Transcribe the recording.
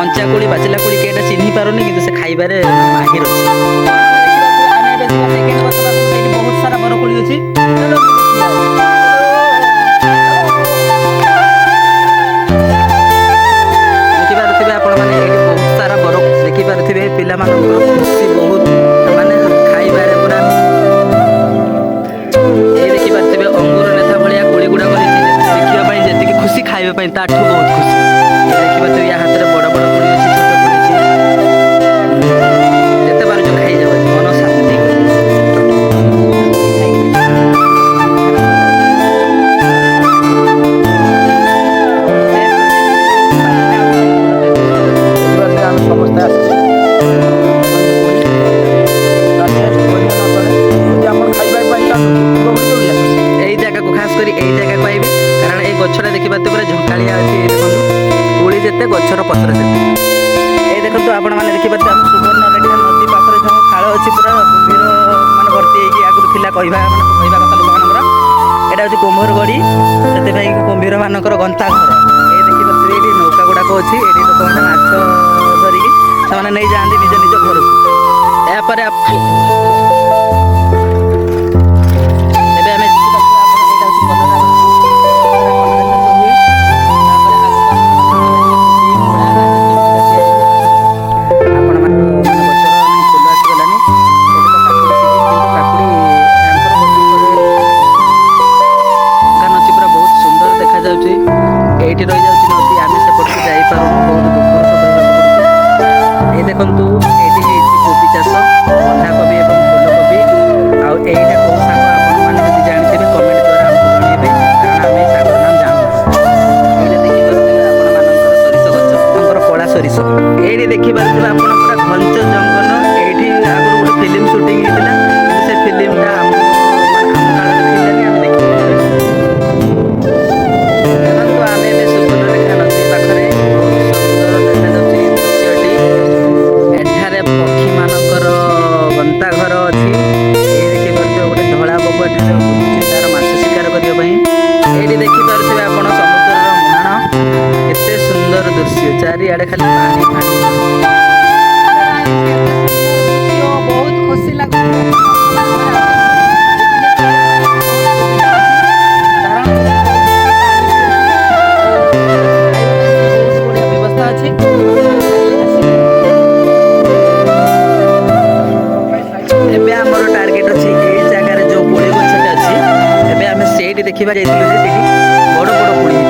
କଞ୍ଚା କୋଳି ପାଚିଲା କୋଳି କେଟା ଚିହ୍ନି ପାରୁନି କିନ୍ତୁ ସେ ଖାଇବାରେ ମାହିର ଅଛି। ବହୁତ ସାରା ବରକୋଳି ଅଛି। ଦେଖିପାରୁଥିବେ ଆପଣ ମାନେ ଏଇଠି ବହୁତ ସାରା ବର ଦେଖିପାରୁଥିବେ ପିଲାମାନଙ୍କର ଖୁସି ବହୁତ ମାନେ ଖାଇବାରେ ପୁରା। ଏଇ ଦେଖିପାରୁଥିବେ ଅଙ୍ଗୁର ନେତା ଭଳିଆ କୋଳି ଗୁଡାକ ହେଇଛି ଦେଖିବା ପାଇଁ ଯେତିକି ଖୁସି ଖାଇବା ପାଇଁ ତାଠୁ ବହୁତ ଖୁସି। ଦେଖିପାରୁଥିବେ ୟା ହାତରେ ବଡ ବଡ କୋଳି ଅଛି ଛୋଟ କୋଳି ଅଛି ଯେତେ ପାରୁଛ ଖାଇଯାଉ ମନ ଶାନ୍ତି କରିବ। ସମସ୍ତେ ଆସିଛୁ ଆପଣ ଖାଇବା ପାଇଁ ଏଇ ଜାଗାକୁ ଖାସ କରି ଏଇ ଜାଗାକୁ ଆଇବେ କାରଣ ଏଇ ଗଛଟା ଦେଖିପାରୁଥିବେ ପୁରା ଝଙ୍କାଳିଆ ଅଛି। ଏଇ ଦେଖନ୍ତୁ କୋଳି ଯେତେ ଗଛର ପତ୍ର ସେତେ। ଏଇ ଦେଖନ୍ତୁ ଆପଣ ମାନେ ଦେଖିପାରୁଥିବେ ଆମ ସୁବର୍ଣ୍ଣରେଖା ନଦୀ ପାଖରେ ଯେଉଁ ଖାଳ ଅଛି ପୁରା କୁମ୍ଭୀର ମାନେ ଭର୍ତ୍ତି ହେଇକି ଆଗରୁ ଥିଲା କହିବା କଥା ଲୋକମାନଙ୍କର। ଏଇଟା ହେଉଛି କୁମ୍ଭୀର ଗଡ଼ି ସେଥିପାଇଁ କୁମ୍ଭୀର ମାନଙ୍କର ଗନ୍ତା ଘର। ଏଇ ଦେଖିପାରୁଥିବେ ଏଇଠି ନୌକା ଗୁଡାକ ଅଛି ଏଇଠି ଲୋକମାନେ ମାଛ ଧରିକି ସେମାନେ ନେଇଯାଆନ୍ତି ନିଜ ନିଜ ଘରକୁ। ଏହାପରେ ଏବେ ଆମେ ଦେଖିପାରୁଥିବା ଆପଣ ଏଇଟା ହେଉଛି କଲରା ଗଛ। କଲରା ଚାଷ ହୁଏ। ତାପରେ ଆଗକୁ ଆପଣ ମାନେ ଗଛର ଫୁଲ ଆସିଗଲାଣି। ଏବେ ତ କାକୁଡ଼ି ସିଜିନ୍ କିନ୍ତୁ କାକୁଡ଼ି ୟାଙ୍କର ଗଛ ଉପରେ ଅଛି ପୁରା ବହୁତ ସୁନ୍ଦର ଦେଖାଯାଉଛି। ଏଇଠି ରହିଯାଉଛି ନଦୀ ଆମେ ସେପଟକୁ ଯାଇପାରୁନୁ ବହୁତ ଦୁଃଖର ସହ କହିବାକୁ ପଡୁଛି। ଏଇ ଦେଖନ୍ତୁ ଏଇଠି ହେଇଛି କୋବି ଚାଷ ବନ୍ଧାକୋବି ଏବଂ ଫୁଲକୋବି। ଆଉ ଏଇଟା କୋଉ ଶାଗ ଆପଣମାନେ ଯଦି ଜାଣିଥିବେ କମେଣ୍ଟ ଦ୍ୱାରା ଆମକୁ ଜଣେଇବେ କାରଣ ଆମେ ଏଇ ଶାଗର ନାମ ଜାଣୁନାହୁଁ। ଏଇଟା ଦେଖିପାରୁଥିବେ ଆପଣମାନଙ୍କର ସୋରିଷ ଗଛ ତାଙ୍କର କଳା ସୋରିଷ। ଏଇଠି ଦେଖିପାରୁଥିବେ ଆପଣ ପୁରା ଘଞ୍ଚ ଜଙ୍ଗଲ। ଏଇଠି ଆଗରୁ ଗୋଟେ ଫିଲ୍ମ ସୁଟିଂ ହେଇଥିଲା କିନ୍ତୁ ସେ ଫିଲ୍ମଟା ଆମ କାଳରେ ଥିଲାନି ଆମେ ଦେଖିପାରିଲୁନି। ଦେଖନ୍ତୁ ଆମେ ଏବେ ସୁବର୍ଣ୍ଣରେଖା ନଦୀ ପାଖରେ ବହୁତ ସୁନ୍ଦର ଦେଖାଯାଉଛି ଏଇ ଦୃଶ୍ୟଟି। ଏଠାରେ ପକ୍ଷୀମାନଙ୍କର ଗନ୍ତାଘର ଅଛି। ଏଇ ଦେଖିପାରୁଥିବେ ଗୋଟେ ଧଳା ବଗ ଏଠାରେ ବୁଲୁଛି ତାର ମାଛ ଶିକାର କରିବା ପାଇଁ। ଏଇଠି ଦେଖିପାରୁଥିବେ ଆପଣ ସମୁଦ୍ରର ମୁହାଣ କେତେ ସୁନ୍ଦର ଦୃଶ୍ୟ ଚାରିଆଡେ ଖାଲି ପାଣି ପାଣି। ବହୁତ ଖୁସି ଲାଗୁଛି। ବ୍ୟବସ୍ଥା ଅଛି। ଏବେ ଆମର ଟାର୍ଗେଟ ଅଛି ଏଇ ଜାଗାରେ ଯୋଉ କୋଳି ଗଛଟା ଅଛି ଏବେ ଆମେ ସେଇଠି ଦେଖିବା ଯାଇଥିଲୁ ଯେ ସେଇଠି ବଡ ବଡ କୋଳି ହେଇଛି।